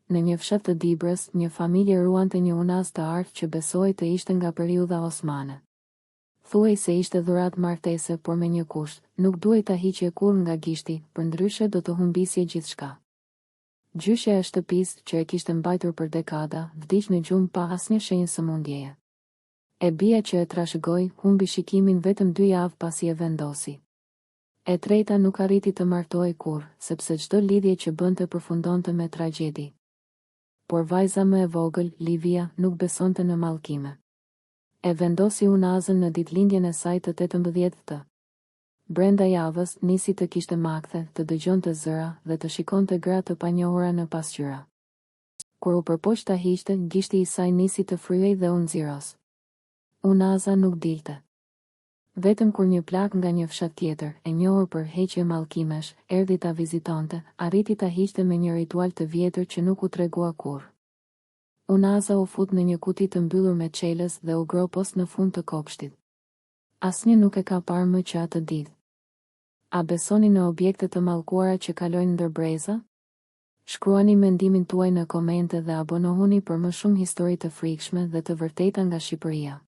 Në një fshat të Dibrës, një familje ruante një unaz të artë që besoi të ishte nga periudha osmane. Thuaj se ishte dhurat martese, por me një kusht, nuk duhej ta hiqje kurrë nga gishti, përndryshe do të humbisje gjithçka. Gjyshja e shtëpisë, që e kishte mbajtur për dekada, vdiq në gjumë pa asnjë shenjë sëmundjeje. E bia që e trashëgoi humbi shikimin vetëm 2 javë pasi e vendosi. E treta nuk arriti të martohej kurrë, sepse çdo lidhje që bënte përfundonte me tragjedi. Por vajza më e vogël, Livia, nuk besonte në mallkime. E vendosi unazën në ditëlindjen e saj të 18 të. Brenda javës nisi të kishte makthe, të dëgjonte zëra dhe të shikonte gra të panjohura në pasqyra. Kur u përpoq ta hiqte, gishti i saj nisi të fryej dhe u nxirros. Unaza nuk dilte. Vetëm kur një plak nga një fshat tjetër, e njohur për heqje mallkimesh, erdhi ta vizitonte, arriti ta hiqte me një ritual të vjetër që nuk u tregua kurrë. Unaza u fut në një kuti të mbyllur me çelës dhe u gropos në fund të kopshtit. Asnjë nuk e ka parë më që atë ditë. A besoni në objekte të mallkuara që kalojnë ndër breza? Shkruani mendimin tuaj në komente dhe abonohuni për më shumë histori të frikshme dhe të vërteta nga Shqipëria.